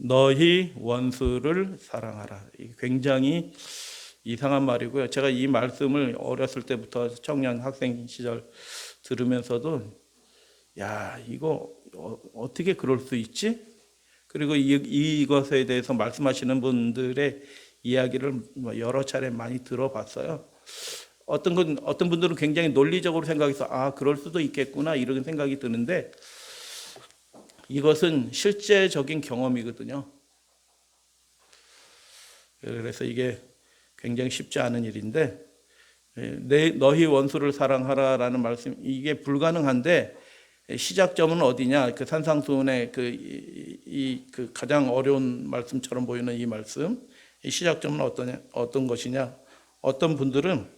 너희 원수를 사랑하라. 굉장히 이상한 말이고요. 제가 이 말씀을 어렸을 때부터 청년 학생 시절 들으면서도 야, 이거 어떻게 그럴 수 있지? 그리고 이것에 대해서 말씀하시는 분들의 이야기를 여러 차례 많이 들어봤어요. 어떤 분들은 굉장히 논리적으로 생각해서 그럴 수도 있겠구나 이런 생각이 드는데 이것은 실제적인 경험이거든요. 그래서 이게 굉장히 쉽지 않은 일인데 너희 원수를 사랑하라라는 말씀, 이게 불가능한데 시작점은 어디냐? 그 산상수훈의 그 가장 어려운 말씀처럼 보이는 이 말씀, 이 시작점은 어떤 것이냐? 어떤 분들은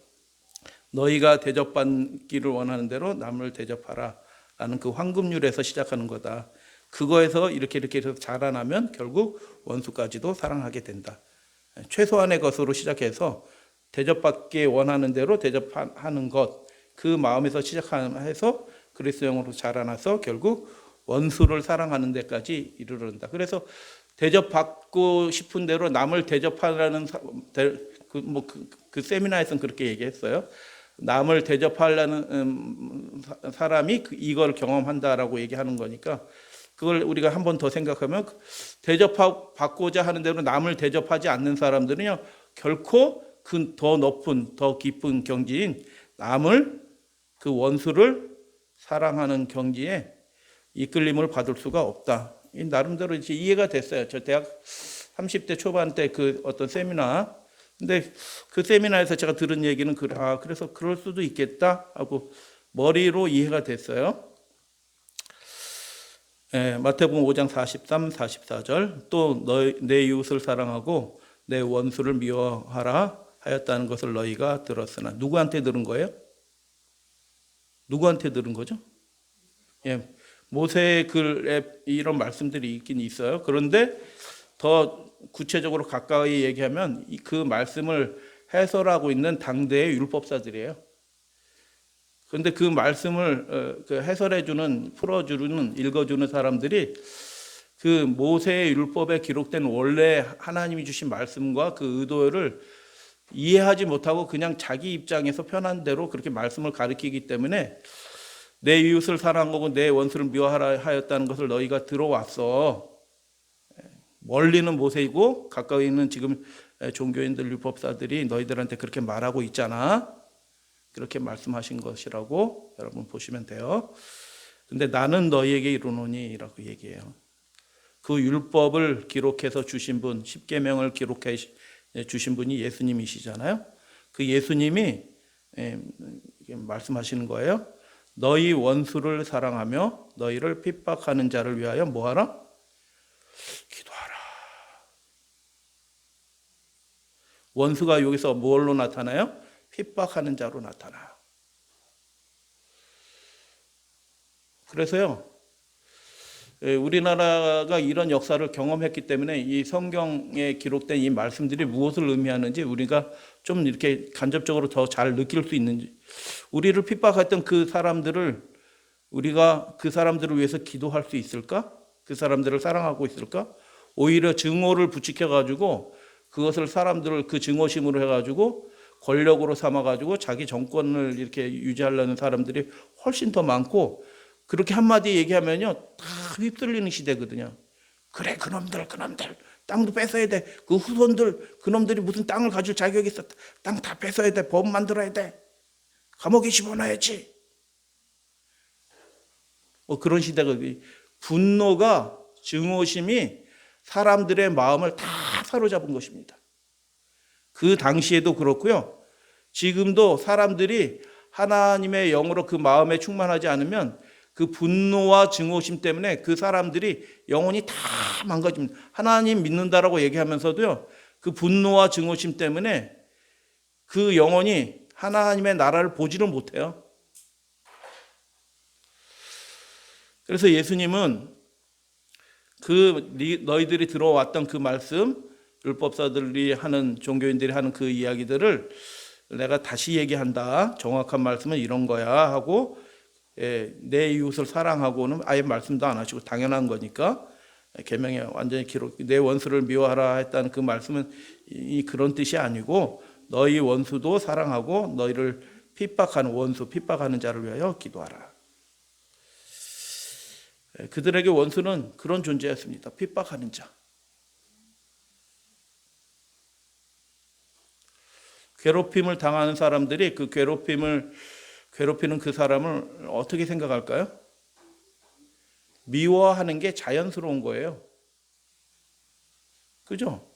너희가 대접받기를 원하는 대로 남을 대접하라라는 그 황금률에서 시작하는 거다. 그거에서 이렇게 해서 자라나면 결국 원수까지도 사랑하게 된다. 최소한의 것으로 시작해서 대접받기 원하는 대로 대접하는 것, 그 마음에서 시작해서 그리스도형으로 자라나서 결국 원수를 사랑하는 데까지 이르른다. 그래서 대접받고 싶은 대로 남을 대접하라는 그 세미나에서는 그렇게 얘기했어요. 남을 대접하려는 사람이 이걸 경험한다라고 얘기하는 거니까 그걸 우리가 한 번 더 생각하면 대접받고자 하는 대로 남을 대접하지 않는 사람들은요 결코 그 더 높은 더 깊은 경지인 남을 그 원수를 사랑하는 경지에 이끌림을 받을 수가 없다. 나름대로 이제 이해가 됐어요. 저 대학 30대 초반 때 그 어떤 세미나, 근데 그 세미나에서 제가 들은 얘기는 그래서 그럴 수도 있겠다 하고 머리로 이해가 됐어요. 마태복음 5장 43, 44절 또 내 이웃을 사랑하고 내 원수를 미워하라 하였다는 것을 너희가 들었으나 누구한테 들은 거예요? 누구한테 들은 거죠? 모세의 글에 이런 말씀들이 있긴 있어요. 그런데 더 구체적으로 가까이 얘기하면 그 말씀을 해설하고 있는 당대의 율법사들이에요. 그런데 그 말씀을 해설해주는, 풀어주는, 읽어주는 사람들이 그 모세의 율법에 기록된 원래 하나님이 주신 말씀과 그 의도를 이해하지 못하고 그냥 자기 입장에서 편한 대로 그렇게 말씀을 가르치기 때문에 내 이웃을 사랑하고 내 원수를 미워하라 하였다는 것을 너희가 들어왔어. 멀리는 모세이고 가까이 있는 지금 종교인들 율법사들이 너희들한테 그렇게 말하고 있잖아. 그렇게 말씀하신 것이라고 여러분 보시면 돼요. 근데 나는 너희에게 이르노니 라고 얘기해요. 그 율법을 기록해서 주신 분, 십계명을 기록해 주신 분이 예수님이시잖아요. 그 예수님이 말씀하시는 거예요. 너희 원수를 사랑하며 너희를 핍박하는 자를 위하여 뭐하라? 기도하라. 원수가 여기서 뭘로 나타나요? 핍박하는 자로 나타나요. 그래서요, 우리나라가 이런 역사를 경험했기 때문에 이 성경에 기록된 이 말씀들이 무엇을 의미하는지 우리가 좀 이렇게 간접적으로 더 잘 느낄 수 있는지, 우리를 핍박했던 그 사람들을 우리가 그 사람들을 위해서 기도할 수 있을까? 그 사람들을 사랑하고 있을까? 오히려 증오를 부추겨가지고 그것을 사람들을 그 증오심으로 해가지고 권력으로 삼아가지고 자기 정권을 이렇게 유지하려는 사람들이 훨씬 더 많고, 그렇게 한마디 얘기하면요 다 휩쓸리는 시대거든요. 그래, 그놈들 땅도 뺏어야 돼. 그 후손들 그놈들이 무슨 땅을 가질 자격이 있어. 땅 다 뺏어야 돼. 법 만들어야 돼. 감옥에 집어넣어야지. 그런 시대거든요. 분노가, 증오심이 사람들의 마음을 다 사로잡은 것입니다. 그 당시에도 그렇고요. 지금도 사람들이 하나님의 영으로 그 마음에 충만하지 않으면 그 분노와 증오심 때문에 그 사람들이 영혼이 다 망가집니다. 하나님 믿는다라고 얘기하면서도요, 그 분노와 증오심 때문에 그 영혼이 하나님의 나라를 보지를 못해요. 그래서 예수님은 너희들이 들어왔던 그 말씀, 율법사들이 하는, 종교인들이 하는 그 이야기들을 내가 다시 얘기한다. 정확한 말씀은 이런 거야 하고 내 이웃을 사랑하고는 아예 말씀도 안 하시고 당연한 거니까 계명에 완전히 기록, 내 원수를 미워하라 했다는 그 말씀은 그런 뜻이 아니고 너희 원수도 사랑하고 너희를 핍박하는 원수, 핍박하는 자를 위하여 기도하라. 그들에게 원수는 그런 존재였습니다. 핍박하는 자. 괴롭힘을 당하는 사람들이 그 괴롭히는 그 사람을 어떻게 생각할까요? 미워하는 게 자연스러운 거예요. 그죠?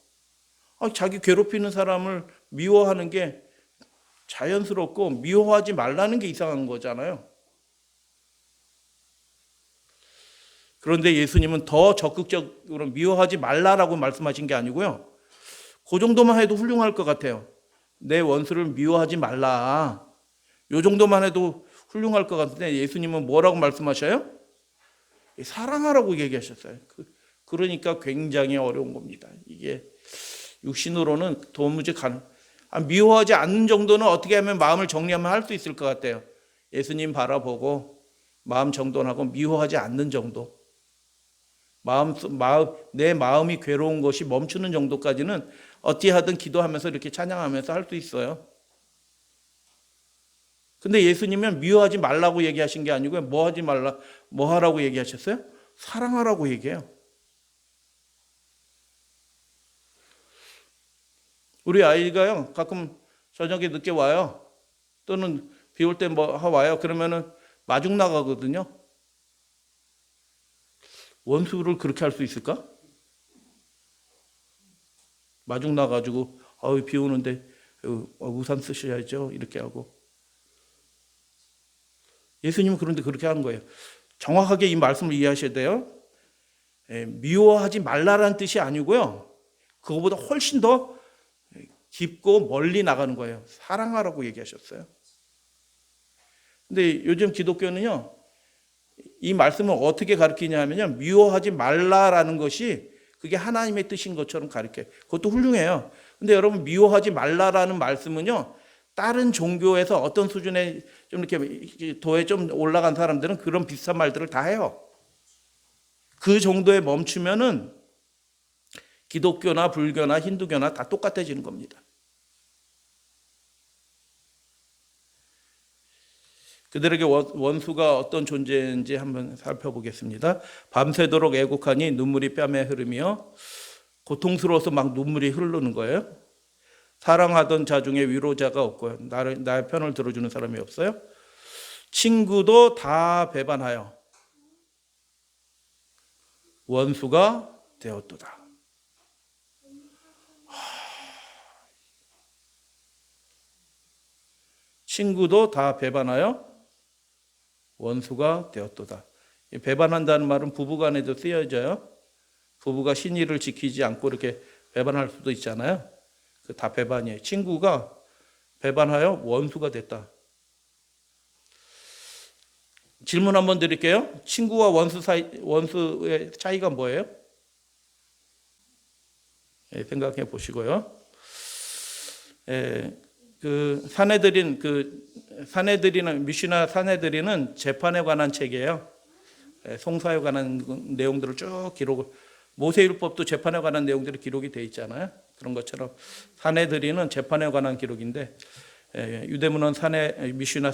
자기 괴롭히는 사람을 미워하는 게 자연스럽고 미워하지 말라는 게 이상한 거잖아요. 그런데 예수님은 더 적극적으로 미워하지 말라라고 말씀하신 게 아니고요. 그 정도만 해도 훌륭할 것 같아요. 내 원수를 미워하지 말라. 이 정도만 해도 훌륭할 것 같은데 예수님은 뭐라고 말씀하셔요? 사랑하라고 얘기하셨어요. 그러니까 굉장히 어려운 겁니다. 이게 육신으로는 도무지 미워하지 않는 정도는 어떻게 하면 마음을 정리하면 할 수 있을 것 같아요. 예수님 바라보고 마음 정돈하고 미워하지 않는 정도. 내 마음이 괴로운 것이 멈추는 정도까지는 어찌하든 기도하면서 이렇게 찬양하면서 할 수 있어요. 근데 예수님은 미워하지 말라고 얘기하신 게 아니고요. 뭐 하라고 얘기하셨어요? 사랑하라고 얘기해요. 우리 아이가요, 가끔 저녁에 늦게 와요. 또는 비 올 때 와요. 그러면은 마중 나가거든요. 원수를 그렇게 할 수 있을까? 마중 나가지고, 비 오는데 우산 쓰셔야죠. 이렇게 하고. 예수님은 그런데 그렇게 하는 거예요. 정확하게 이 말씀을 이해하셔야 돼요. 미워하지 말라라는 뜻이 아니고요. 그거보다 훨씬 더 깊고 멀리 나가는 거예요. 사랑하라고 얘기하셨어요. 근데 요즘 기독교는요, 이 말씀을 어떻게 가르치냐 하면요, 미워하지 말라라는 것이 그게 하나님의 뜻인 것처럼 가르쳐요. 그것도 훌륭해요. 근데 여러분, 미워하지 말라라는 말씀은요, 다른 종교에서 어떤 수준의 좀 이렇게 도에 좀 올라간 사람들은 그런 비슷한 말들을 다 해요. 그 정도에 멈추면은 기독교나 불교나 힌두교나 다 똑같아지는 겁니다. 그들에게 원수가 어떤 존재인지 한번 살펴보겠습니다. 밤새도록 애곡하니 눈물이 뺨에 흐르며 고통스러워서 막 눈물이 흐르는 거예요. 사랑하던 자 중에 위로자가 없고요. 나의 편을 들어주는 사람이 없어요. 친구도 다 배반하여 원수가 되었도다. 친구도 다 배반하여 원수가 되었도다. 배반한다는 말은 부부간에도 쓰여져요. 부부가 신의를 지키지 않고 이렇게 배반할 수도 있잖아요. 다 배반이에요. 친구가 배반하여 원수가 됐다. 질문 한번 드릴게요. 친구와 원수의 차이가 뭐예요? 생각해 보시고요. 사내들이는 미슈나 사내들이는 재판에 관한 책이에요. 송사에 관한 내용들을 쭉 모세율법도 재판에 관한 내용들이 기록이 되어 있잖아요. 그런 것처럼 사내들이는 재판에 관한 기록인데 유대문헌 미슈나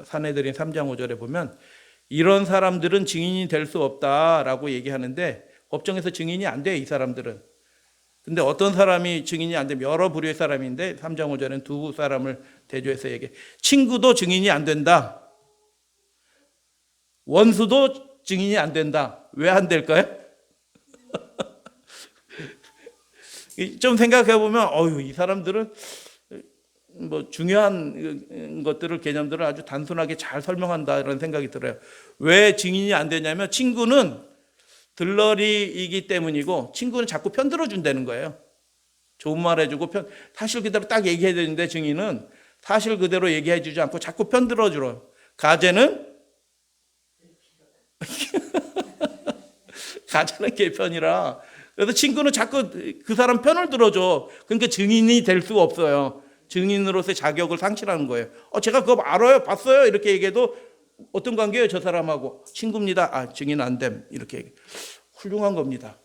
사내들인 3장 5절에 보면 이런 사람들은 증인이 될 수 없다라고 얘기하는데 법정에서 증인이 안 돼, 이 사람들은. 근데 어떤 사람이 증인이 안 되면 여러 부류의 사람인데 3장 5절에는 두 사람을 대조해서 얘기해. 친구도 증인이 안 된다. 원수도 증인이 안 된다. 왜 안 될까요? 좀 생각해 보면 이 사람들은 중요한 것들을 개념들을 아주 단순하게 잘 설명한다 이런 생각이 들어요. 왜 증인이 안 되냐면 친구는 들러리이기 때문이고 친구는 자꾸 편들어 준다는 거예요. 좋은 말 해주고 사실 그대로 딱 얘기해야 되는데 증인은 사실 그대로 얘기해 주지 않고 자꾸 편들어 줘요. 가제는 가제는 개편이라. 그래서 친구는 자꾸 그 사람 편을 들어줘. 그러니까 증인이 될 수가 없어요. 증인으로서의 자격을 상실하는 거예요. 제가 그거 알아요, 봤어요 이렇게 얘기해도 어떤 관계예요 저 사람하고? 친구입니다. 증인 안 됨. 이렇게 훌륭한 겁니다.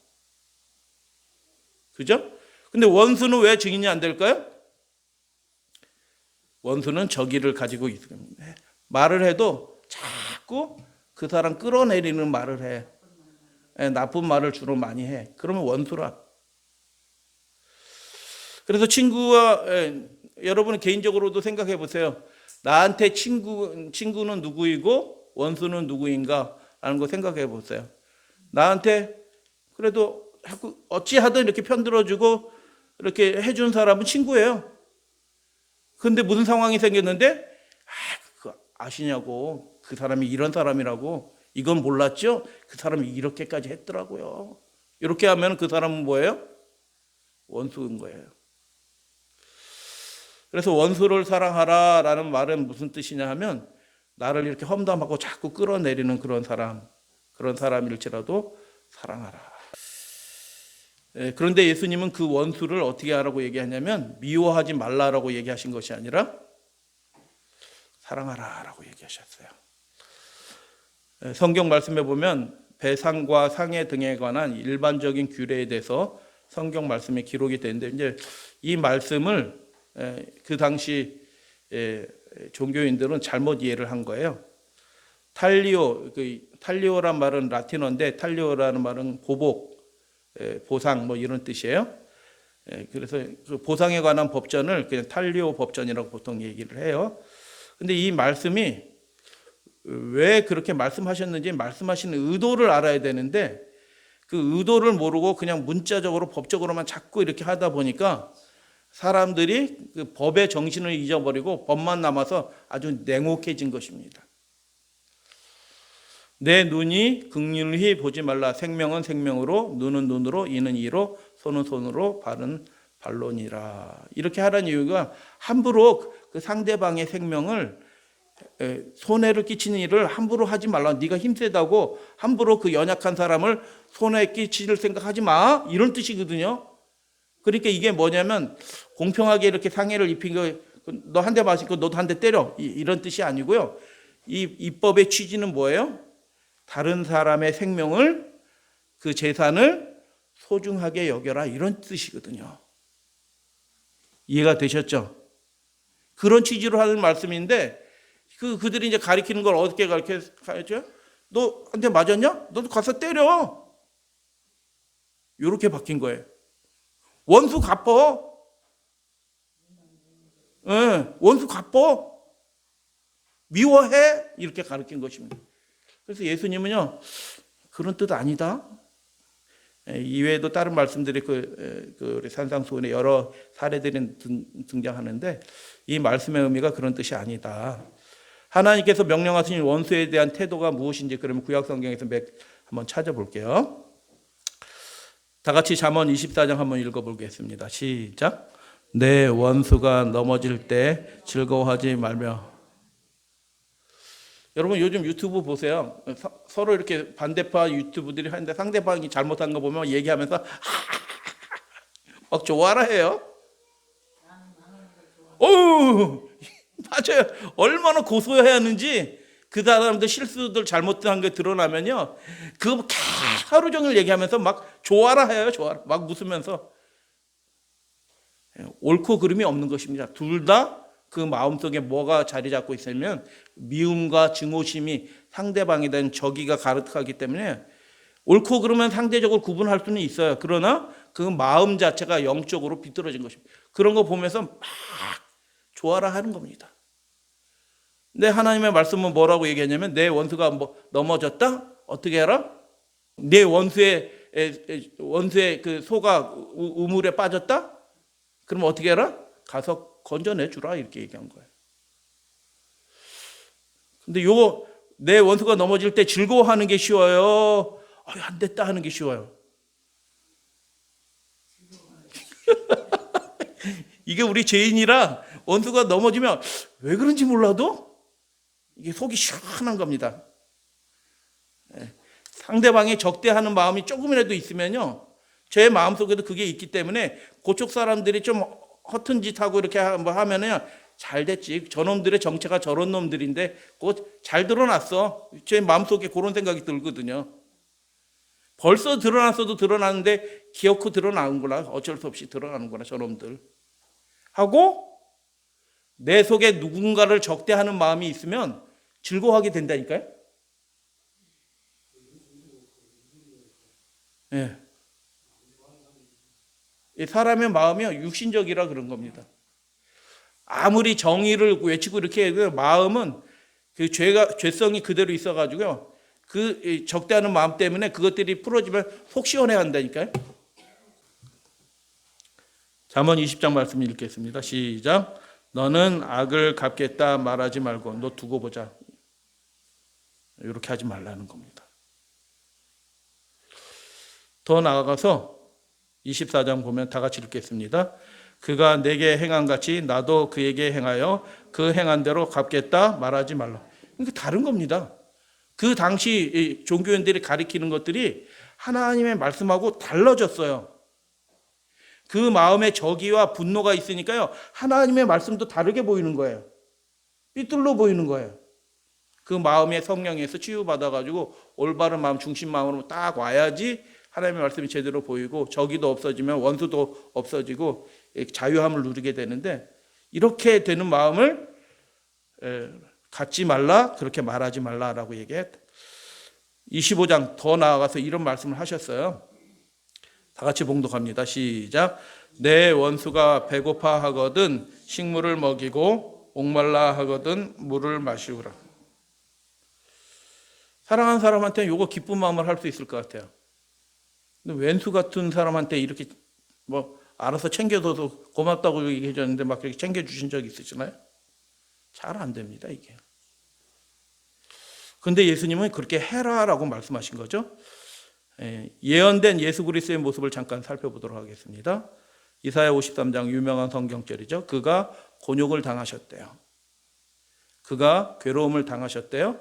그죠? 근데 원수는 왜 증인이 안 될까요? 원수는 저기를 가지고 있습니다. 말을 해도 자꾸 그 사람 끌어내리는 말을 해. 나쁜 말을 주로 많이 해. 그러면 원수라. 그래서 여러분은 개인적으로도 생각해 보세요. 나한테 친구는 누구이고 원수는 누구인가 라는 거 생각해 보세요. 나한테 그래도 어찌하든 이렇게 편들어주고 이렇게 해준 사람은 친구예요. 근데 무슨 상황이 생겼는데 아시냐고, 그 사람이 이런 사람이라고, 이건 몰랐죠? 그 사람이 이렇게까지 했더라고요. 이렇게 하면 그 사람은 뭐예요? 원수인 거예요. 그래서 원수를 사랑하라라는 말은 무슨 뜻이냐 하면 나를 이렇게 험담하고 자꾸 끌어내리는 그런 사람일지라도 사랑하라. 그런데 예수님은 그 원수를 어떻게 하라고 얘기하냐면 미워하지 말라라고 얘기하신 것이 아니라 사랑하라라고 얘기하셨어요. 성경 말씀에 보면 배상과 상해 등에 관한 일반적인 규례에 대해서 성경 말씀에 기록이 되는데, 이제 이 말씀을 그 당시 종교인들은 잘못 이해를 한 거예요. 탈리오란 말은 라틴어인데 탈리오라는 말은 보복, 보상 뭐 이런 뜻이에요. 그래서 그 보상에 관한 법전을 그냥 탈리오 법전이라고 보통 얘기를 해요. 근데 이 말씀이 왜 그렇게 말씀하셨는지 말씀하시는 의도를 알아야 되는데 그 의도를 모르고 그냥 문자적으로 법적으로만 자꾸 이렇게 하다 보니까 사람들이 그 법의 정신을 잊어버리고 법만 남아서 아주 냉혹해진 것입니다. 내 눈이 긍휼히 보지 말라. 생명은 생명으로, 눈은 눈으로, 이는 이로, 손은 손으로, 발은 발로니라. 이렇게 하라는 이유가 함부로 그 상대방의 생명을 손해를 끼치는 일을 함부로 하지 말라. 네가 힘세다고 함부로 그 연약한 사람을 손해 끼칠 생각하지 마. 이런 뜻이거든요. 그러니까 이게 뭐냐면 공평하게 이렇게 상해를 입힌 거, 너 한 대 맞고 너도 한 대 때려. 이런 뜻이 아니고요. 이 법의 취지는 뭐예요? 다른 사람의 생명을, 그 재산을 소중하게 여겨라. 이런 뜻이거든요. 이해가 되셨죠? 그런 취지로 하는 말씀인데 그들이 이제 가리키는 걸 어떻게 가르쳐요? 너 한테 맞았냐? 너도 가서 때려. 이렇게 바뀐 거예요. 원수 갚어. 원수 갚어. 미워해. 이렇게 가르친 것입니다. 그래서 예수님은요, 그런 뜻 아니다. 이외에도 다른 말씀들이 우리 산상수훈의 여러 사례들이 등장하는데 이 말씀의 의미가 그런 뜻이 아니다. 하나님께서 명령하신 원수에 대한 태도가 무엇인지 그러면 구약 성경에서 한번 찾아볼게요. 다 같이 잠언 24장 한번 읽어보겠습니다. 시작. 내 원수가 넘어질 때 즐거워하지 말며. 여러분 요즘 유튜브 보세요. 서로 이렇게 반대파 유튜브들이 하는데 상대방이 잘못한 거 보면 얘기하면서 막 좋아라 해요. 맞아요. 얼마나 고소해야 하는지 그 사람들 실수들 잘못한 게 드러나면요. 그거 하루 종일 얘기하면서 막 좋아라 해요. 좋아라. 막 웃으면서. 옳고 그름이 없는 것입니다. 둘 다 그 마음속에 뭐가 자리 잡고 있으면 미움과 증오심이 상대방에 대한 적의가 가득하기 때문에 옳고 그러면 상대적으로 구분할 수는 있어요. 그러나 그 마음 자체가 영적으로 비뚤어진 것입니다. 그런 거 보면서 막 좋아라 하는 겁니다. 근데 하나님의 말씀은 뭐라고 얘기하냐면 내 원수가 넘어졌다? 어떻게 해라? 내 원수의 그 소가 우물에 빠졌다? 그럼 어떻게 해라? 가서 건져내 주라. 이렇게 얘기한 거예요. 근데 내 원수가 넘어질 때 즐거워하는 게 쉬워요? 안 됐다 하는 게 쉬워요? 이게 우리 죄인이라 원수가 넘어지면 왜 그런지 몰라도 이게 속이 시원한 겁니다. 상대방이 적대하는 마음이 조금이라도 있으면요, 제 마음속에도 그게 있기 때문에 그쪽 사람들이 좀 허튼 짓 하고 이렇게 하면은 잘 됐지. 저놈들의 정체가 저런 놈들인데 그거 잘 드러났어. 제 마음속에 그런 생각이 들거든요. 벌써 드러났어도 드러나는데 기어코 드러나는구나. 어쩔 수 없이 드러나는구나 저놈들 하고 내 속에 누군가를 적대하는 마음이 있으면 즐거워하게 된다니까요. 예. 이 사람의 마음이 육신적이라 그런 겁니다. 아무리 정의를 외치고 이렇게 해도 마음은 그 죄성이 그대로 있어가지고요. 그 적대하는 마음 때문에 그것들이 풀어지면 속 시원해 한다니까요. 잠언 20장 말씀 읽겠습니다. 시작. 너는 악을 갚겠다 말하지 말고 너 두고 보자. 이렇게 하지 말라는 겁니다. 더 나아가서 24장 보면 다 같이 읽겠습니다. 그가 내게 행한 같이 나도 그에게 행하여 그 행한 대로 갚겠다 말하지 말라. 이게 다른 겁니다. 그 당시 종교인들이 가리키는 것들이 하나님의 말씀하고 달라졌어요. 그 마음에 적의와 분노가 있으니까요. 하나님의 말씀도 다르게 보이는 거예요. 삐뚤러 보이는 거예요. 그 마음의 성령에서 치유받아가지고 올바른 마음, 중심 마음으로 딱 와야지 하나님의 말씀이 제대로 보이고 적의도 없어지면 원수도 없어지고 자유함을 누리게 되는데 이렇게 되는 마음을 갖지 말라, 그렇게 말하지 말라라고 얘기했다. 25장 더 나아가서 이런 말씀을 하셨어요. 다 같이 봉독합니다. 시작. 내 원수가 배고파 하거든 식물을 먹이고 목말라 하거든 물을 마시우라. 사랑하는 사람한테 이거 기쁜 마음을 할 수 있을 것 같아요. 근데 왼수 같은 사람한테 이렇게 뭐 알아서 챙겨줘서 고맙다고 얘기해 줬는데 막 그렇게 챙겨주신 적 있으시나요? 잘 안 됩니다, 이게. 근데 예수님은 그렇게 해라라고 말씀하신 거죠. 예언된 예수 그리스도의 모습을 잠깐 살펴보도록 하겠습니다. 이사야 53장 유명한 성경절이죠. 그가 곤욕을 당하셨대요. 그가 괴로움을 당하셨대요.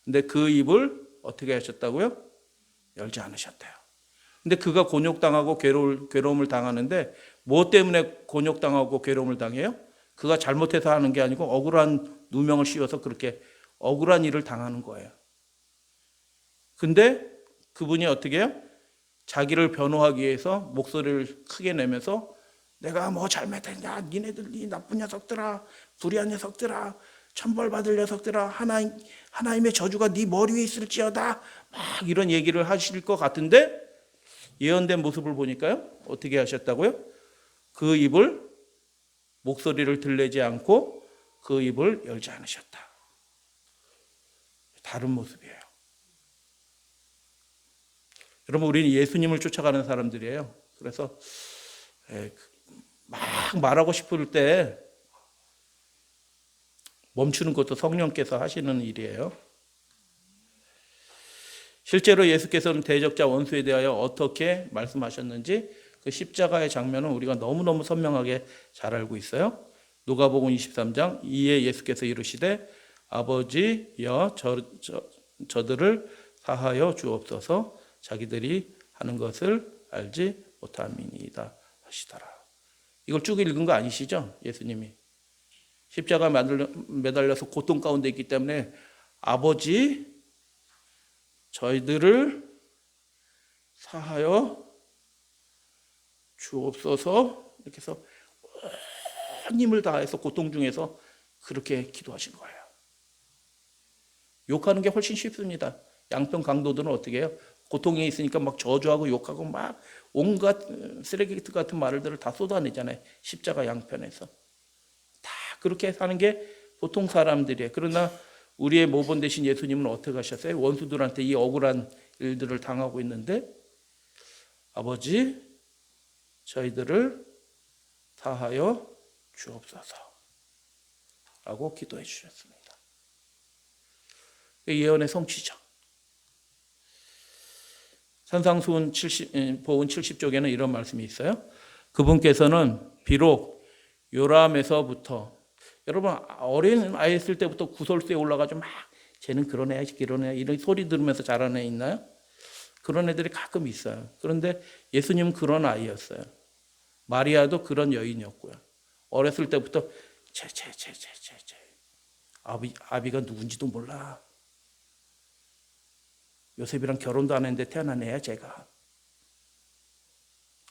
근데 그 입을 어떻게 하셨다고요? 열지 않으셨대요. 근데 그가 곤욕당하고 괴로움을 당하는데 뭐 때문에 곤욕당하고 괴로움을 당해요? 그가 잘못해서 하는 게 아니고 억울한 누명을 씌워서 그렇게 억울한 일을 당하는 거예요. 근데 그분이 어떻게 해요? 자기를 변호하기 위해서 목소리를 크게 내면서 내가 뭐 잘못했냐, 니네들 이 나쁜 녀석들아, 불의한 녀석들아, 천벌 받을 녀석들아, 하나님의 저주가 네 머리 위에 있을지어다, 막 이런 얘기를 하실 것 같은데 예언된 모습을 보니까요 어떻게 하셨다고요? 그 입을 목소리를 들리지 않고 그 입을 열지 않으셨다. 다른 모습이에요. 여러분, 우리는 예수님을 쫓아가는 사람들이에요. 그래서 막 말하고 싶을 때 멈추는 것도 성령께서 하시는 일이에요. 실제로 예수께서는 대적자 원수에 대하여 어떻게 말씀하셨는지 그 십자가의 장면은 우리가 너무너무 선명하게 잘 알고 있어요. 누가복음 23장 이에 예수께서 이르시되 아버지여 저들을 사하여 주옵소서 자기들이 하는 것을 알지 못함이니이다 하시더라. 이걸 쭉 읽은 거 아니시죠? 예수님이 십자가에 매달려서 고통 가운데 있기 때문에 아버지 저희들을 사하여 주옵소서 이렇게 해서 온 힘을 다해서 고통 중에서 그렇게 기도하신 거예요. 욕하는 게 훨씬 쉽습니다. 양평 강도들은 어떻게 해요? 고통에 있으니까 막 저주하고 욕하고 막 온갖 쓰레기 같은 말들을 다 쏟아내잖아요. 십자가 양편에서. 다 그렇게 사는 게 보통 사람들이에요. 그러나 우리의 모본 되신 예수님은 어떻게 하셨어요? 원수들한테 이 억울한 일들을 당하고 있는데 아버지 저희들을 사하여 주옵소서 라고 기도해 주셨습니다. 예언의 성취죠. 산상수훈 보훈 70쪽에는 이런 말씀이 있어요. 그분께서는 비록 요람에서부터 여러분 어린 아이 있을 때부터 구설수에 올라가서 막 쟤는 그런 애야 이런 애야 이런 소리 들으면서 자라는 애 있나요? 그런 애들이 가끔 있어요. 그런데 예수님은 그런 아이였어요. 마리아도 그런 여인이었고요. 어렸을 때부터 아비가 누군지도 몰라. 요셉이랑 결혼도 안 했는데 태어난 애야 제가.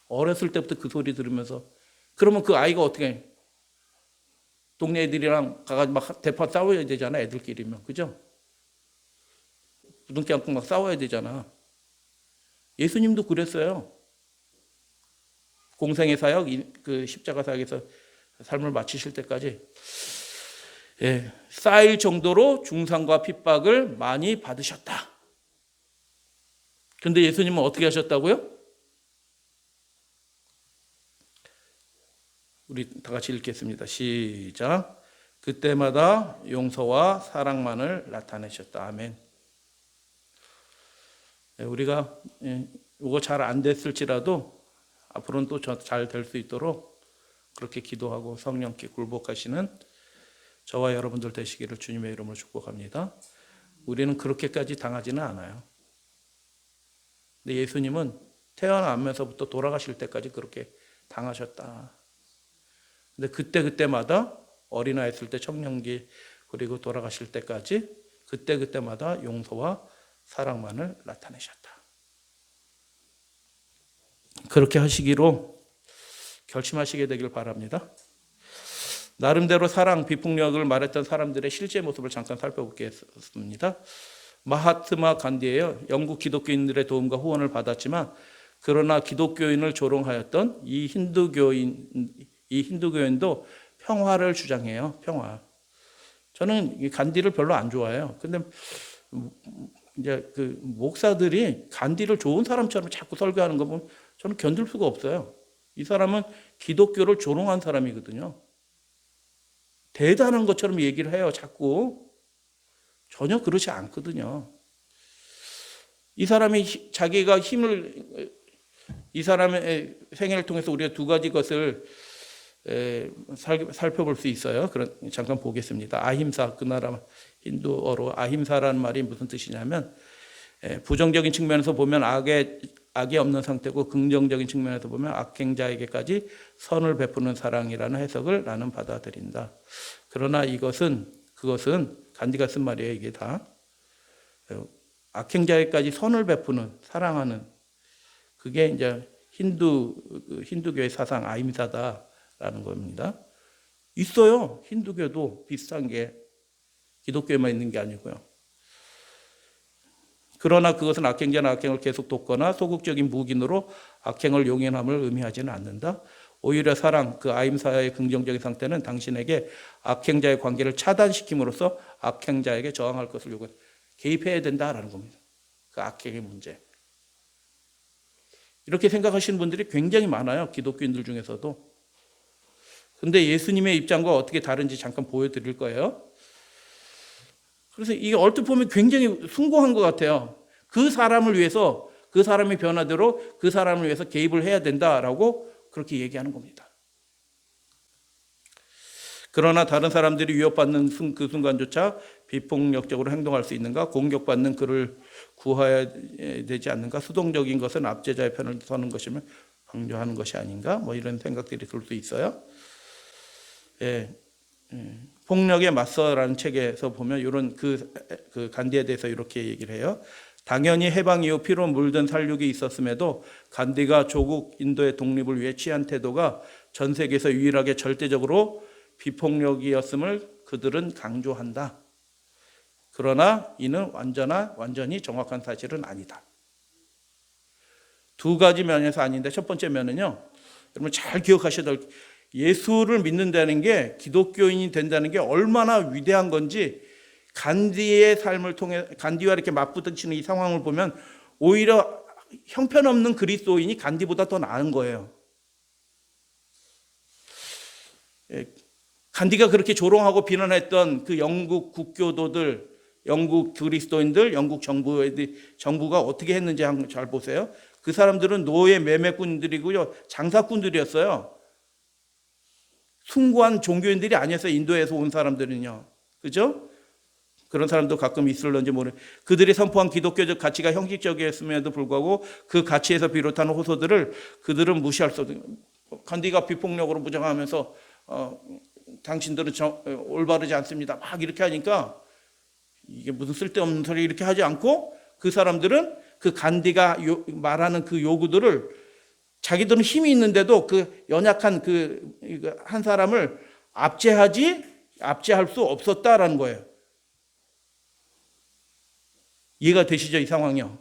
어렸을 때부터 그 소리 들으면서 그러면 그 아이가 어떻게 해? 동네 애들이랑 가가지고 막 대파 싸워야 되잖아. 애들끼리면. 그죠? 부둥켜 안고 막 싸워야 되잖아. 예수님도 그랬어요. 공생의 사역, 그 십자가 사역에서 삶을 마치실 때까지 쌓일 정도로 중상과 핍박을 많이 받으셨다. 그런데 예수님은 어떻게 하셨다고요? 우리 다 같이 읽겠습니다. 시작. 그때마다 용서와 사랑만을 나타내셨다. 아멘. 우리가 이거 잘 안 됐을지라도 앞으로는 또 잘 될 수 있도록 그렇게 기도하고 성령께 굴복하시는 저와 여러분들 되시기를 주님의 이름으로 축복합니다. 우리는 그렇게까지 당하지는 않아요. 근데 예수님은 태어나면서부터 돌아가실 때까지 그렇게 당하셨다. 근데 그때마다 어린아이 있을 때 청년기 그리고 돌아가실 때까지 그때마다 용서와 사랑만을 나타내셨다. 그렇게 하시기로 결심하시게 되길 바랍니다. 나름대로 사랑, 비폭력을 말했던 사람들의 실제 모습을 잠깐 살펴보겠습니다. 마하트마 간디예요. 영국 기독교인들의 도움과 후원을 받았지만 그러나 기독교인을 조롱하였던 이 힌두교인도 평화를 주장해요. 평화. 저는 이 간디를 별로 안 좋아해요. 근데 이제 그 목사들이 간디를 좋은 사람처럼 자꾸 설교하는 거 보면 저는 견딜 수가 없어요. 이 사람은 기독교를 조롱한 사람이거든요. 대단한 것처럼 얘기를 해요. 자꾸. 전혀 그렇지 않거든요. 이 사람이 자기가 이 사람의 생애를 통해서 우리가 두 가지 것을 살펴볼 수 있어요. 잠깐 보겠습니다. 아힘사, 그 나라 힌두어로 아힘사라는 말이 무슨 뜻이냐면 부정적인 측면에서 보면 악이 없는 상태고 긍정적인 측면에서 보면 악행자에게까지 선을 베푸는 사랑이라는 해석을 나는 받아들인다. 그러나 그것은 간디가 쓴 말이에요. 이게 다 악행자에게까지 선을 베푸는 사랑하는 그게 이제 힌두교의 사상 아힘사다라는 겁니다. 있어요. 힌두교도 비슷한 게 기독교에만 있는 게 아니고요. 그러나 그것은 악행자는 악행을 계속 돕거나 소극적인 묵인으로 악행을 용인함을 의미하지는 않는다. 오히려 사랑, 그 아임사의 긍정적인 상태는 당신에게 악행자의 관계를 차단시킴으로써 악행자에게 저항할 것을 요구해 개입해야 된다라는 겁니다. 그 악행의 문제. 이렇게 생각하시는 분들이 굉장히 많아요. 기독교인들 중에서도. 그런데 예수님의 입장과 어떻게 다른지 잠깐 보여드릴 거예요. 그래서 이게 얼핏 보면 굉장히 숭고한 것 같아요. 그 사람을 위해서 그 사람의 변화대로 그 사람을 위해서 개입을 해야 된다라고 그렇게 얘기하는 겁니다. 그러나 다른 사람들이 위협받는 그 순간조차 비폭력적으로 행동할 수 있는가? 공격받는 그를 구해야 되지 않는가? 수동적인 것은 압제자의 편을 서는 것이며 강조하는 것이 아닌가? 뭐 이런 생각들이 들 수 있어요. 폭력에 맞서라는 책에서 보면 이런 그 간디에 대해서 이렇게 얘기를 해요. 당연히 해방 이후 피로 물든 살육이 있었음에도 간디가 조국 인도의 독립을 위해 취한 태도가 전 세계에서 유일하게 절대적으로 비폭력이었음을 그들은 강조한다. 그러나 이는 완전히 정확한 사실은 아니다. 두 가지 면에서 아닌데 첫 번째 면은요. 여러분 잘 기억하셔야 될 예수를 믿는다는 게 기독교인이 된다는 게 얼마나 위대한 건지 간디의 삶을 통해 간디와 이렇게 맞부딪히는 이 상황을 보면 오히려 형편없는 그리스도인이 간디보다 더 나은 거예요. 간디가 그렇게 조롱하고 비난했던 그 영국 국교도들, 영국 그리스도인들, 영국 정부가 어떻게 했는지 한번 잘 보세요. 그 사람들은 노예 매매꾼들이고요, 장사꾼들이었어요. 숭고한 종교인들이 아니었어요. 인도에서 온 사람들은요. 그죠? 그런 사람도 가끔 있을런지 모르겠어요. 그들이 선포한 기독교적 가치가 형식적이었음에도 불구하고 그 가치에서 비롯한 호소들을 그들은 무시할 수 없어요. 간디가 비폭력으로 무장하면서 당신들은 올바르지 않습니다. 막 이렇게 하니까 이게 무슨 쓸데없는 소리 이렇게 하지 않고 그 사람들은 그 간디가 말하는 그 요구들을 자기들은 힘이 있는데도 그 연약한 그 한 사람을 압제할 수 없었다라는 거예요. 이해가 되시죠? 이 상황이요.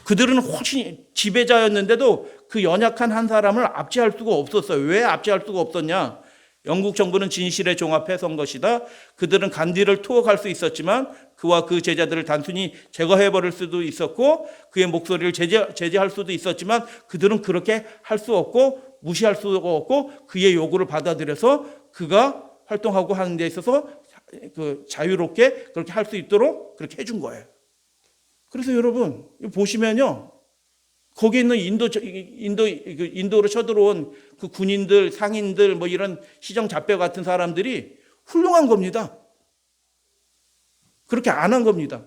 그들은 훨씬 지배자였는데도 그 연약한 한 사람을 압제할 수가 없었어요. 왜 압제할 수가 없었냐? 영국 정부는 진실에 종합해선 것이다. 그들은 간디를 투옥할 수 있었지만 그와 그 제자들을 단순히 제거해버릴 수도 있었고 그의 목소리를 제재할 수도 있었지만 그들은 그렇게 할 수 없고 무시할 수가 없고 그의 요구를 받아들여서 그가 활동하고 하는 데 있어서 그 자유롭게 그렇게 할 수 있도록 그렇게 해준 거예요. 그래서 여러분 보시면요. 거기 있는 인도로 쳐들어온 그 군인들, 상인들, 뭐 이런 시정잡배 같은 사람들이 훌륭한 겁니다. 그렇게 안 한 겁니다.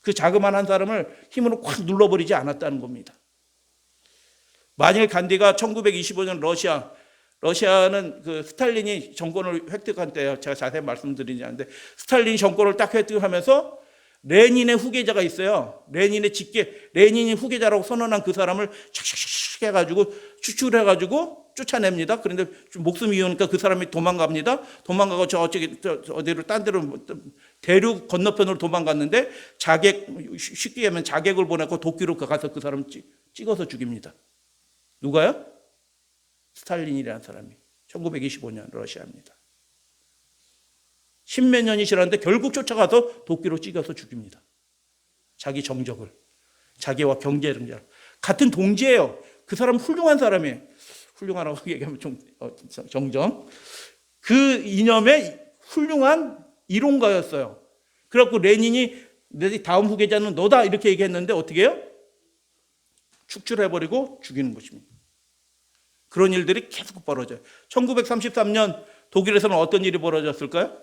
그 자그마한 사람을 힘으로 콱 눌러버리지 않았다는 겁니다. 만일 간디가 1925년 러시아는 그 스탈린이 정권을 획득한 때예요. 제가 자세히 말씀드리지 않는데 스탈린이 정권을 딱 획득하면서 레닌의 후계자가 있어요. 레닌이 후계자라고 선언한 그 사람을 샥샥샥 해가지고 추출해가지고 쫓아냅니다. 그런데 좀 목숨이 위험하니까 그 사람이 도망갑니다. 도망가고 어디로 딴 데로 대륙 건너편으로 도망갔는데 쉽게 하면 자객을 보내고 도끼로 가서 그 사람을 찍어서 죽입니다. 누가요? 스탈린이라는 사람이 1925년 러시아입니다. 십몇 년이 지났는데 결국 쫓아가서 도끼로 찍어서 죽입니다. 자기 정적을, 자기와 경제를. 같은 동지예요. 그 사람 훌륭한 사람이에요. 훌륭하라고 얘기하면 좀 정정. 그 이념의 훌륭한 이론가였어요. 그래갖고 레닌이 내 다음 후계자는 너다 이렇게 얘기했는데 어떻게 해요? 축출해버리고 죽이는 것입니다. 그런 일들이 계속 벌어져요. 1933년 독일에서는 어떤 일이 벌어졌을까요?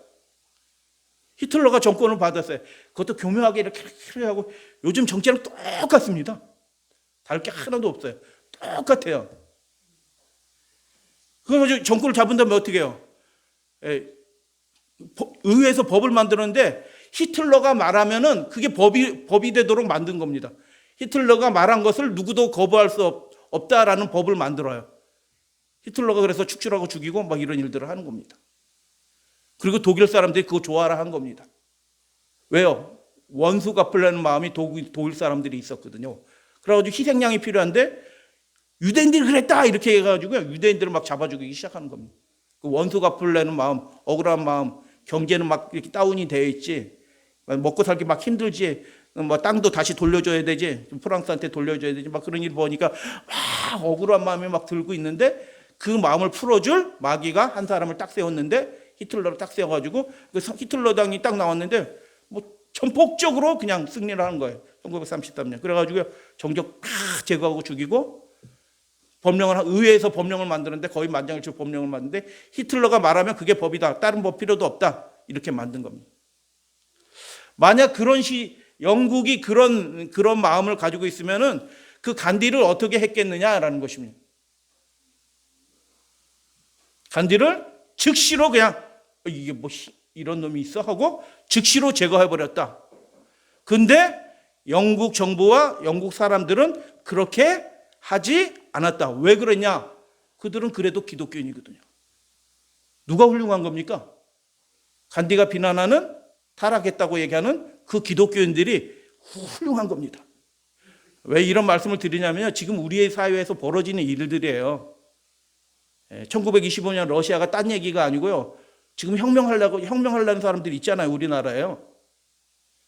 히틀러가 정권을 받았어요. 그것도 교묘하게 이렇게 하고 요즘 정치랑 똑같습니다. 다를 게 하나도 없어요. 똑같아요. 그래서 정권을 잡은 다음에 어떻게 해요? 의회에서 법을 만드는데 히틀러가 말하면은 그게 법이 되도록 만든 겁니다. 히틀러가 말한 것을 누구도 거부할 수 없다라는 법을 만들어요. 히틀러가 그래서 축출하고 죽이고 막 이런 일들을 하는 겁니다. 그리고 독일 사람들이 그거 좋아라 한 겁니다. 왜요? 원수 갚으려는 마음이 독일 사람들이 있었거든요. 그래가지고 희생양이 필요한데 유대인들이 그랬다 이렇게 해가지고 유대인들을 막 잡아 죽이기 시작하는 겁니다. 그 원수 갚으려는 마음, 억울한 마음, 경제는 막 이렇게 다운이 되어 있지, 먹고 살기 막 힘들지, 뭐 땅도 다시 돌려줘야 되지, 프랑스한테 돌려줘야 되지, 막 그런 일 보니까 막 억울한 마음이 막 들고 있는데 그 마음을 풀어줄 마귀가 한 사람을 딱 세웠는데 히틀러를 딱 세워가지고 히틀러당이 딱 나왔는데 뭐 전폭적으로 그냥 승리를 하는 거예요. 1933년. 그래가지고 정적 다 제거하고 죽이고 의회에서 법령을 만드는데 거의 만장일치 법령을 만드는데 히틀러가 말하면 그게 법이다. 다른 법 필요도 없다. 이렇게 만든 겁니다. 만약 영국이 그런 마음을 가지고 있으면은 그 간디를 어떻게 했겠느냐라는 것입니다. 간디를 즉시로 그냥 이게 뭐 이런 놈이 있어 하고 즉시로 제거해버렸다. 근데 영국 정부와 영국 사람들은 그렇게 하지 않았다. 왜 그랬냐? 그들은 그래도 기독교인이거든요. 누가 훌륭한 겁니까? 간디가 비난하는 타락했다고 얘기하는 그 기독교인들이 훌륭한 겁니다. 왜 이런 말씀을 드리냐면요. 지금 우리의 사회에서 벌어지는 일들이에요. 1925년 러시아가 딴 얘기가 아니고요. 지금 혁명하려는 사람들이 있잖아요. 우리나라에요.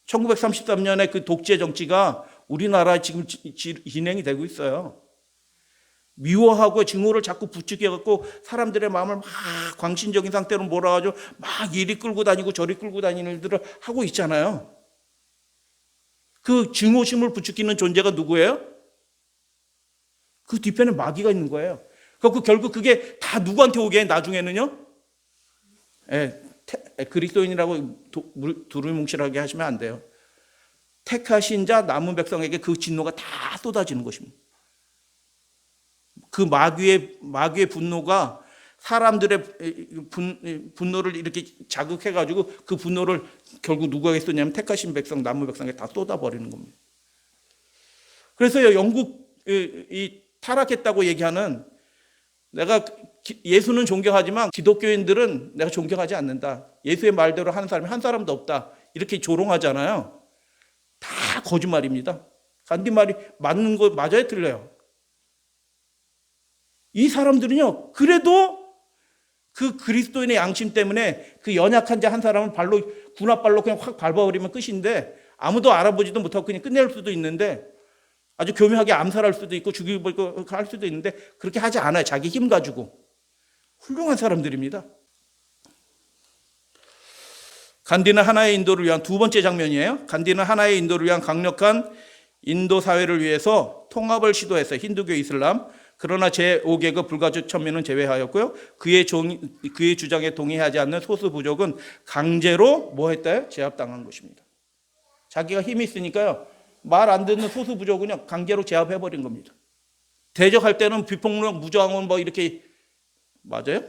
1933년에 그 독재 정치가 우리나라에 지금 진행이 되고 있어요. 미워하고 증오를 자꾸 부추겨갖고 사람들의 마음을 막 광신적인 상태로 몰아가지고 막 이리 끌고 다니고 저리 끌고 다니는 일들을 하고 있잖아요. 그 증오심을 부추기는 존재가 누구예요? 그 뒤편에 마귀가 있는 거예요. 그래서 결국 그게 다 누구한테 오게 해, 나중에는요? 그리스도인이라고 두루뭉실하게 하시면 안 돼요. 택하신 자 남은 백성에게 그 진노가 다 쏟아지는 것입니다. 그 마귀의 분노가 사람들의 분노를 이렇게 자극해가지고 그 분노를 결국 누구에게 쏘냐면 택하신 백성, 남은 백성에게 다 쏟아버리는 겁니다. 그래서 영국이 타락했다고 얘기하는, 내가 예수는 존경하지만 기독교인들은 내가 존경하지 않는다, 예수의 말대로 하는 사람이 한 사람도 없다, 이렇게 조롱하잖아요. 다 거짓말입니다. 간디 말이 맞는 거 맞아요, 틀려요? 이 사람들은요, 그래도 그 그리스도인의 양심 때문에 그 연약한 자 한 사람을 군합발로 그냥 확 밟아버리면 끝인데, 아무도 알아보지도 못하고 그냥 끝낼 수도 있는데, 아주 교묘하게 암살할 수도 있고 죽이고 할 수도 있는데, 그렇게 하지 않아요. 자기 힘 가지고. 훌륭한 사람들입니다. 간디는 하나의 인도를 위한 두 번째 장면이에요. 간디는 하나의 인도를 위한 강력한 인도 사회를 위해서 통합을 시도했어요. 힌두교, 이슬람. 그러나 제5계급 불가주 천민은 제외하였고요. 그의 주장에 동의하지 않는 소수 부족은 강제로 뭐 했다요? 제압당한 것입니다. 자기가 힘이 있으니까요, 말 안 듣는 소수 부족은요, 강제로 제압해버린 겁니다. 대적할 때는 비폭력, 무저항은 뭐 이렇게, 맞아요?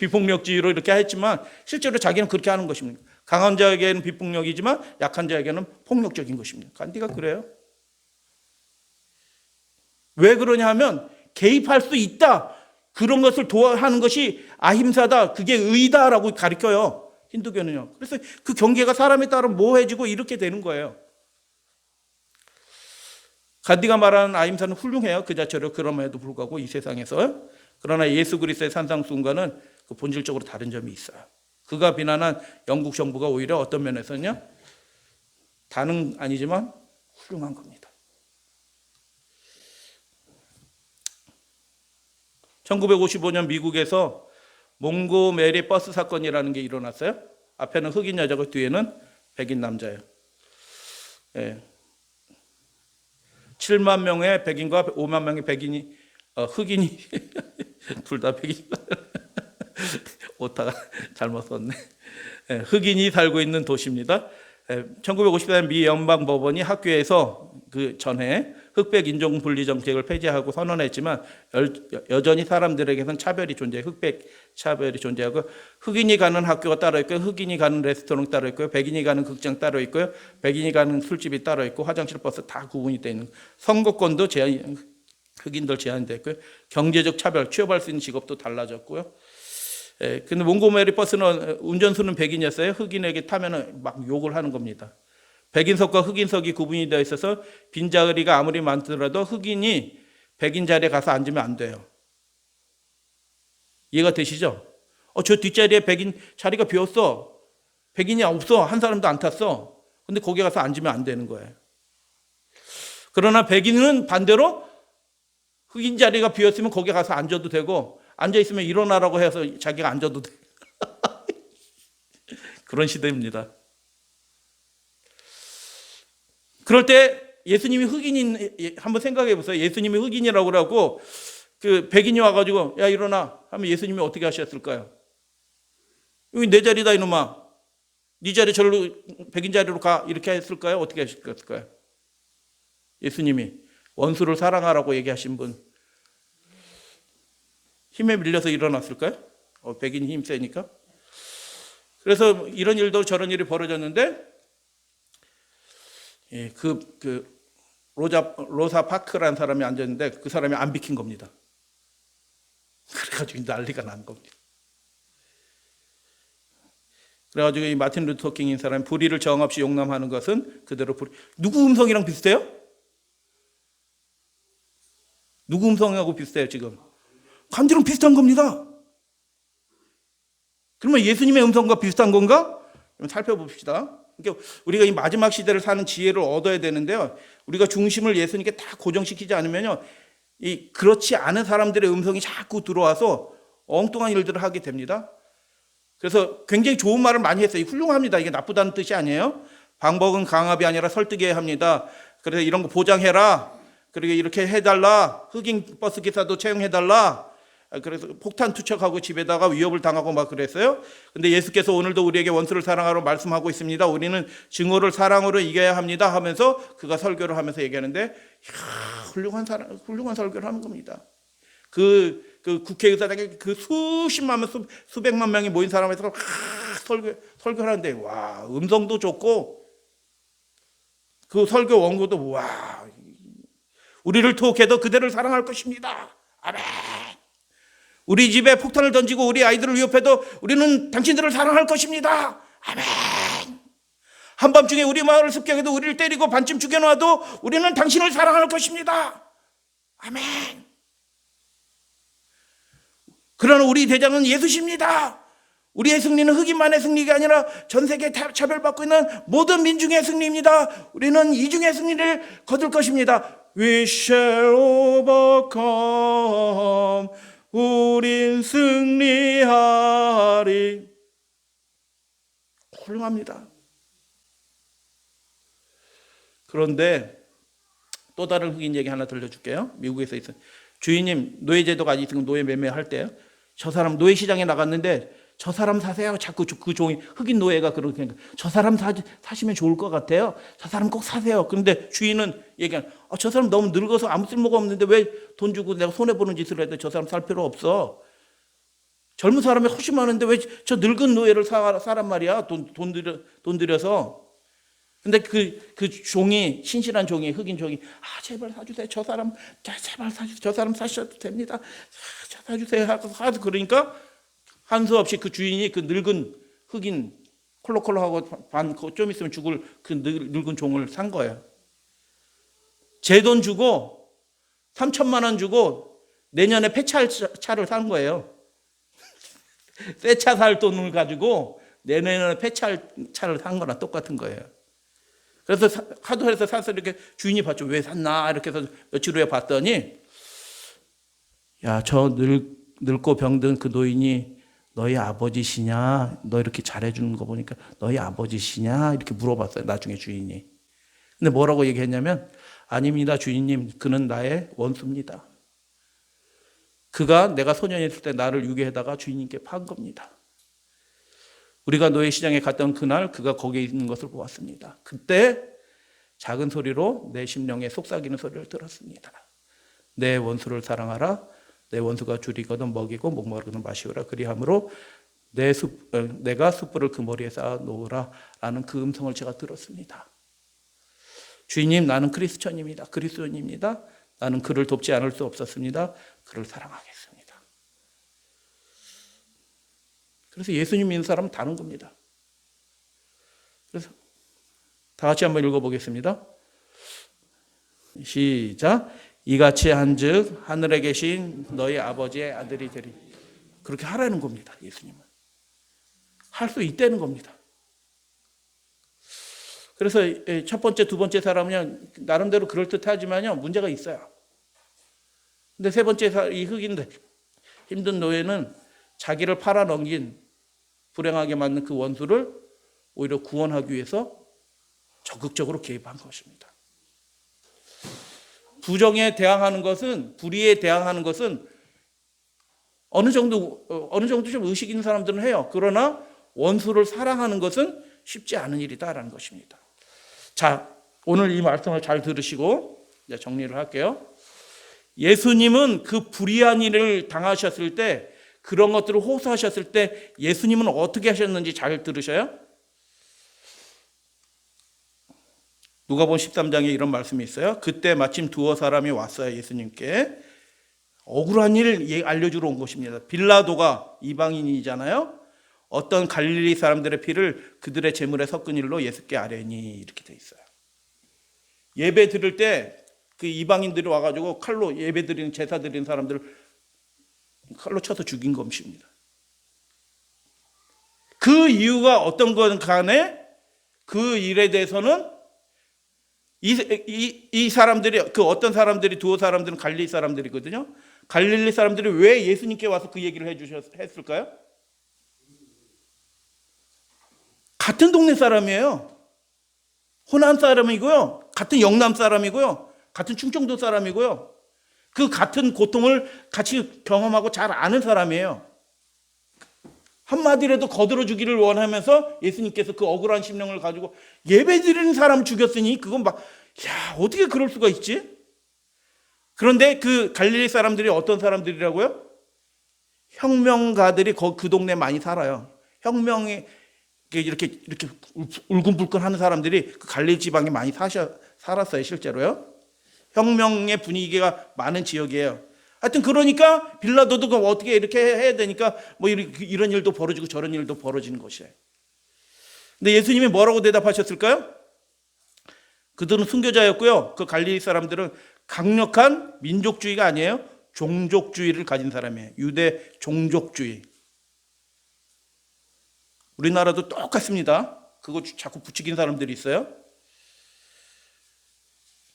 비폭력주의로 이렇게 했지만 실제로 자기는 그렇게 하는 것입니다. 강한 자에게는 비폭력이지만 약한 자에게는 폭력적인 것입니다. 간디가 그래요. 왜 그러냐 하면 개입할 수 있다, 그런 것을 하는 것이 아힘사다, 그게 의다라고 가르쳐요, 힌두교는요. 그래서 그 경계가 사람에 따라 모호해지고 이렇게 되는 거예요. 간디가 말하는 아힘사는 훌륭해요, 그 자체로. 그럼에도 불구하고 이 세상에서. 그러나 예수 그리스도의 산상수훈과는 그 본질적으로 다른 점이 있어요. 그가 비난한 영국 정부가 오히려 어떤 면에서는요, 다는 아니지만 훌륭한 겁니다. 1955년 미국에서 몽고메리 버스 사건이라는 게 일어났어요. 앞에는 흑인 여자고 뒤에는 백인 남자예요. 예. 7만 명의 백인과 5만 명의 백인이, 흑인이 둘 다 백인. 오타가 잘못 썼네. 예, 흑인이 살고 있는 도시입니다. 1954년 미 연방법원이 학교에서 그 전에 흑백 인종 분리 정책을 폐지하고 선언했지만 여전히 사람들에게선 차별이 존재해요. 흑백 차별이 존재하고, 흑인이 가는 학교가 따로 있고요, 흑인이 가는 레스토랑 따로 있고요, 백인이 가는 극장 따로 있고요, 백인이 가는 술집이 따로 있고, 화장실, 버스 다 구분이 되어 있는, 선거권도 흑인들 제한이 됐고요, 경제적 차별, 취업할 수 있는 직업도 달라졌고요. 근데 몽고메리 버스는 운전수는 백인이었어요. 흑인에게 타면은 막 욕을 하는 겁니다. 백인석과 흑인석이 구분이 되어 있어서 빈자리가 아무리 많더라도 흑인이 백인 자리에 가서 앉으면 안 돼요. 이해가 되시죠? 저 뒷자리에 백인 자리가 비었어. 백인이 없어. 한 사람도 안 탔어. 근데 거기 가서 앉으면 안 되는 거예요. 그러나 백인은 반대로 흑인 자리가 비었으면 거기 가서 앉아도 되고, 앉아있으면 일어나라고 해서 자기가 앉아도 돼. 그런 시대입니다. 그럴 때 예수님이 흑인인, 한번 생각해 보세요. 예수님이 흑인이라고 그러고 그 백인이 와가지고 야 일어나 하면 예수님이 어떻게 하셨을까요? 여기 내 자리다 이놈아, 네 자리 절로 백인 자리로 가, 이렇게 했을까요? 어떻게 하셨을까요? 예수님이 원수를 사랑하라고 얘기하신 분, 힘에 밀려서 일어났을까요? 백인이 힘 세니까. 그래서 이런 일도 저런 일이 벌어졌는데, 로사 파크라는 사람이 앉았는데 그 사람이 안 비킨 겁니다. 그래가지고 난리가 난 겁니다. 그래가지고 이 마틴 루터 킹인 사람이 불의를 정없이 용납하는 것은 그대로 누구 음성이랑 비슷해요? 누구 음성하고 비슷해요 지금? 간디랑 비슷한 겁니다. 그러면 예수님의 음성과 비슷한 건가? 살펴봅시다. 그러니까 우리가 이 마지막 시대를 사는 지혜를 얻어야 되는데요, 우리가 중심을 예수님께 다 고정시키지 않으면요, 이 그렇지 않은 사람들의 음성이 자꾸 들어와서 엉뚱한 일들을 하게 됩니다. 그래서 굉장히 좋은 말을 많이 했어요. 훌륭합니다. 이게 나쁘다는 뜻이 아니에요. 방법은 강압이 아니라 설득해야 합니다. 그래서 이런 거 보장해라, 그리고 이렇게 해달라, 흑인 버스 기사도 채용해달라, 그래서 폭탄 투척하고 집에다가 위협을 당하고 막 그랬어요. 근데 예수께서 오늘도 우리에게 원수를 사랑하라고 말씀하고 있습니다. 우리는 증오를 사랑으로 이겨야 합니다 하면서 그가 설교를 하면서 얘기하는데, 훌륭한 설교를 하는 겁니다. 그 그 국회의사당에 그 수십만 명, 수백만 명이 모인 사람에서 설교하는데, 와, 음성도 좋고, 그 설교 원고도, 와, 우리를 투옥해도 그대를 사랑할 것입니다. 아멘. 우리 집에 폭탄을 던지고 우리 아이들을 위협해도 우리는 당신들을 사랑할 것입니다. 아멘. 한밤중에 우리 마을을 습격해도 우리를 때리고 반쯤 죽여놔도 우리는 당신을 사랑할 것입니다. 아멘. 그러나 우리 대장은 예수십니다. 우리의 승리는 흑인만의 승리가 아니라 전 세계에 차별받고 있는 모든 민중의 승리입니다. 우리는 이중의 승리를 거둘 것입니다. We shall overcome. 우린 승리하리. 훌륭합니다. 그런데 또 다른 흑인 얘기 하나 들려줄게요. 미국에서 있어요. 주인님, 노예제도가 있으면 노예 매매할 때요, 저 사람 노예 시장에 나갔는데 저 사람 사세요. 자꾸 그 종이, 흑인 노예가 그렇게, 저 사람 사시면 좋을 것 같아요. 저 사람 꼭 사세요. 그런데 주인은 얘기하는, 저 사람 너무 늙어서 아무 쓸모가 없는데 왜 돈 주고 내가 손해보는 짓을 해도 저 사람 살 필요 없어. 젊은 사람이 훨씬 많은데 왜 저 늙은 노예를 사란 말이야. 돈 들여서. 근데 그 종이, 신실한 종이, 흑인 종이, 제발 사주세요. 저 사람, 제발 사주세요. 저 사람 사셔도 됩니다. 사주세요. 하도 그러니까 한수 없이 그 주인이 그 늙은 흑인 콜록콜록하고 좀 있으면 죽을 그 늙은 종을 산 거예요. 제 돈 주고 3천만 원 주고 내년에 폐차를 산 거예요. 새 차 살 돈을 가지고 내년에 폐차를 산 거랑 똑같은 거예요. 그래서 하도 해서 사서 이렇게 주인이 봤죠. 왜 샀나 이렇게 해서 며칠 후에 봤더니, 야, 저 늙고 병든 그 노인이 너희 아버지시냐? 너 이렇게 잘해주는 거 보니까 너희 아버지시냐? 이렇게 물어봤어요. 나중에 주인이. 근데 뭐라고 얘기했냐면, 아닙니다, 주인님. 그는 나의 원수입니다. 그가 내가 소년이었을 때 나를 유괴해다가 주인님께 판 겁니다. 우리가 노예 시장에 갔던 그날 그가 거기에 있는 것을 보았습니다. 그때 작은 소리로 내 심령에 속삭이는 소리를 들었습니다. 내 원수를 사랑하라. 내 원수가 줄이거든 먹이고 목마르거든 마시오라. 그리함으로 내가 숯불을 그 머리에 쌓아 놓으라 라는 그 음성을 제가 들었습니다. 주인님, 나는 그리스천입니다. 그리스도인입니다. 나는 그를 돕지 않을 수 없었습니다. 그를 사랑하겠습니다. 그래서 예수님 믿는 사람은 다른 겁니다. 그래서 다 같이 한번 읽어보겠습니다. 시작. 이같이 한즉 하늘에 계신 너희 아버지의 아들이 되리. 그렇게 하라는 겁니다. 예수님은 할 수 있다는 겁니다. 그래서 첫 번째, 두 번째 사람은 나름대로 그럴듯하지만요, 문제가 있어요. 근데 세 번째 이 흑인들, 힘든 노예는 자기를 팔아넘긴 불행하게 만든 그 원수를 오히려 구원하기 위해서 적극적으로 개입한 것입니다. 부정에 대항하는 것은, 불의에 대항하는 것은 어느 정도 좀 의식 있는 사람들은 해요. 그러나 원수를 사랑하는 것은 쉽지 않은 일이다라는 것입니다. 자, 오늘 이 말씀을 잘 들으시고 이제 정리를 할게요. 예수님은 그 불의한 일을 당하셨을 때, 그런 것들을 호소하셨을 때 예수님은 어떻게 하셨는지 잘 들으셔요. 누가복음 13장에 이런 말씀이 있어요. 그때 마침 두어 사람이 왔어요. 예수님께 억울한 일을 알려주러 온 것입니다. 빌라도가 이방인이잖아요. 어떤 갈릴리 사람들의 피를 그들의 제물에 섞은 일로 예수께 아뢰니, 이렇게 돼 있어요. 예배 드릴 때 그 이방인들이 와가지고 칼로 예배 드리는, 제사 드리는 사람들을 칼로 쳐서 죽인 것입니다. 그 이유가 어떤 건 간에 그 일에 대해서는 이 사람들이, 그 어떤 사람들이, 두어 사람들은 갈릴리 사람들이거든요. 갈릴리 사람들이 왜 예수님께 와서 그 얘기를 했을까요? 같은 동네 사람이에요. 호남 사람이고요. 같은 영남 사람이고요. 같은 충청도 사람이고요. 그 같은 고통을 같이 경험하고 잘 아는 사람이에요. 한마디라도 거들어 주기를 원하면서 예수님께서 그 억울한 심령을 가지고 예배 드리는 사람 죽였으니 그건 막, 야, 어떻게 그럴 수가 있지? 그런데 그 갈릴리 사람들이 어떤 사람들이라고요? 혁명가들이 그 동네 많이 살아요. 혁명이 이렇게 울긋불긋하는 사람들이 그 갈릴리 지방에 많이 살았어요, 실제로요. 혁명의 분위기가 많은 지역이에요. 하여튼 그러니까 빌라도도 어떻게 이렇게 해야 되니까 뭐 이런 일도 벌어지고 저런 일도 벌어지는 것이에요. 근데 예수님이 뭐라고 대답하셨을까요? 그들은 순교자였고요. 그 갈릴리 사람들은 강력한 민족주의가 아니에요. 종족주의를 가진 사람이에요. 유대 종족주의. 우리나라도 똑같습니다. 그거 자꾸 부추긴 사람들이 있어요.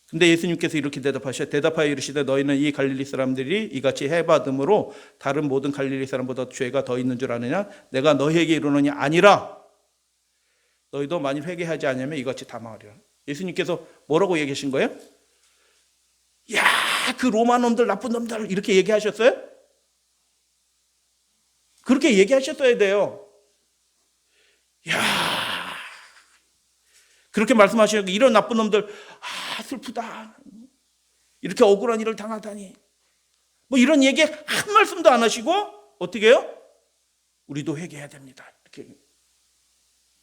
근데 예수님께서 이렇게 대답하여 이르시되 너희는 이 갈릴리 사람들이 이같이 해받음으로 다른 모든 갈릴리 사람보다 죄가 더 있는 줄 아느냐? 내가 너희에게 이르노니 아니라 너희도 만일 회개하지 않으면 이같이 다 망하리라. 예수님께서 뭐라고 얘기하신 거예요? 야, 그 로마 놈들, 나쁜 놈들 이렇게 얘기하셨어요? 그렇게 얘기하셨어야 돼요. 야, 그렇게 말씀하시니까 이런 나쁜 놈들, 슬프다. 이렇게 억울한 일을 당하다니. 뭐 이런 얘기 한 말씀도 안 하시고 어떻게 해요? 우리도 회개해야 됩니다. 이렇게.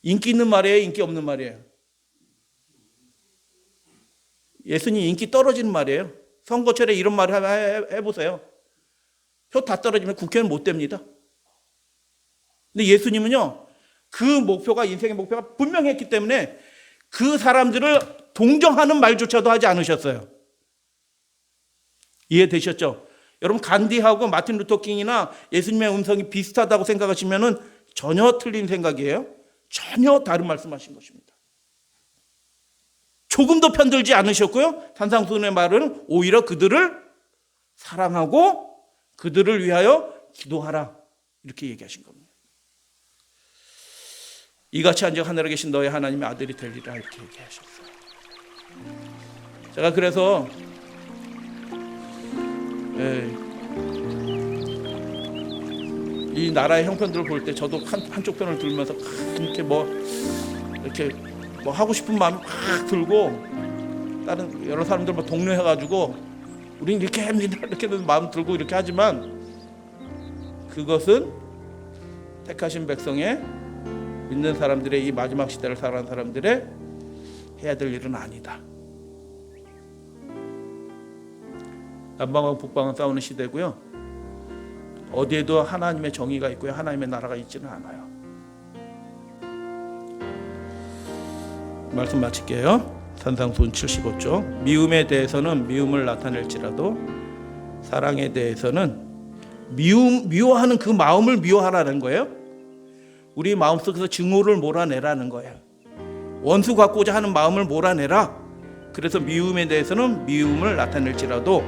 인기 있는 말이에요? 인기 없는 말이에요? 예수님 인기 떨어지는 말이에요. 선거철에 이런 말 해보세요. 표 다 떨어지면 국회의원 못 됩니다. 근데 예수님은요, 그 목표가, 인생의 목표가 분명했기 때문에 그 사람들을 동정하는 말조차도 하지 않으셨어요. 이해되셨죠? 여러분, 간디하고 마틴 루터킹이나 예수님의 음성이 비슷하다고 생각하시면 전혀 틀린 생각이에요. 전혀 다른 말씀하신 것입니다. 조금도 편들지 않으셨고요. 산상수훈의 말은 오히려 그들을 사랑하고 그들을 위하여 기도하라 이렇게 얘기하신 겁니다. 이같이 한즉 하늘에 계신 너의 하나님의 아들이 되리라 이렇게 얘기하셨어요. 제가 그래서 이 나라의 형편들을 볼 때 저도 한쪽 편을 들면서 이렇게 뭐 하고 싶은 마음이 확 들고 다른 여러 사람들 뭐 독려해가지고 우린 이렇게 합니다 이렇게 마음 들고 이렇게 하지만 그것은 택하신 백성의 믿는 사람들의 이 마지막 시대를 살아가는 사람들의 해야 될 일은 아니다. 남방하고 북방은 싸우는 시대고요. 어디에도 하나님의 정의가 있고요. 하나님의 나라가 있지는 않아요. 말씀 마칠게요. 산상수훈 75쪽. 미움에 대해서는 미움을 나타낼지라도 사랑에 대해서는 미워하는 그 마음을 미워하라는 거예요. 우리 마음속에서 증오를 몰아내라는 거예요. 원수 갖고자 하는 마음을 몰아내라. 그래서 미움에 대해서는 미움을 나타낼지라도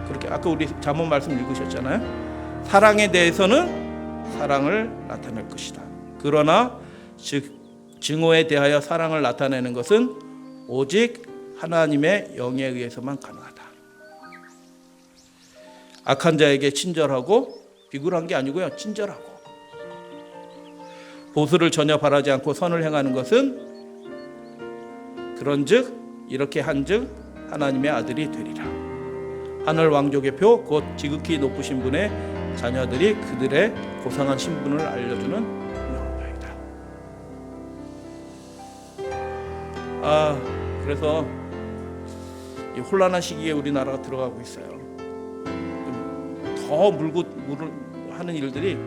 그렇게 아까 우리 잠언 말씀 읽으셨잖아요. 사랑에 대해서는 사랑을 나타낼 것이다. 그러나 증오에 대하여 사랑을 나타내는 것은 오직 하나님의 영에 의해서만 가능하다. 악한 자에게 친절하고 비굴한 게 아니고요. 친절하고 보수를 전혀 바라지 않고 선을 행하는 것은 그런즉 이렇게 한즉 하나님의 아들이 되리라. 하늘 왕족의 표 곧 지극히 높으신 분의 자녀들이 그들의 고상한 신분을 알려주는 명령이다. 그래서 이 혼란한 시기에 우리나라가 들어가고 있어요. 더 물고 하는 일들이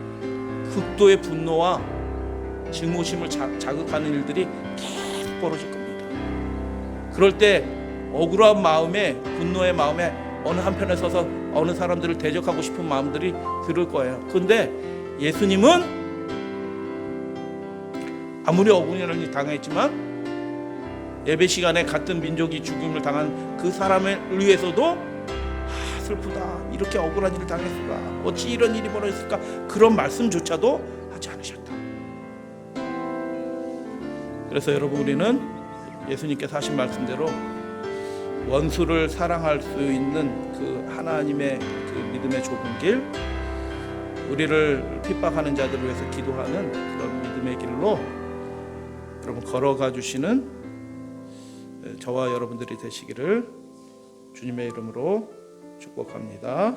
극도의 분노와 증오심을 자극하는 일들이 계속 벌어질 겁니다. 그럴 때 억울한 마음에 분노의 마음에 어느 한편에 서서 어느 사람들을 대적하고 싶은 마음들이 들을 거예요. 그런데 예수님은 아무리 억울을 당했지만 예배 시간에 같은 민족이 죽임을 당한 그 사람을 위해서도 슬프다. 이렇게 억울한 일을 당했을까? 어찌 이런 일이 벌어졌을까? 그런 말씀조차도 하지 않으셨다. 그래서 여러분 우리는 예수님께서 하신 말씀대로 원수를 사랑할 수 있는 그 하나님의 그 믿음의 좁은 길, 우리를 핍박하는 자들을 위해서 기도하는 그런 믿음의 길로 여러분 걸어가 주시는 저와 여러분들이 되시기를 주님의 이름으로 축복합니다.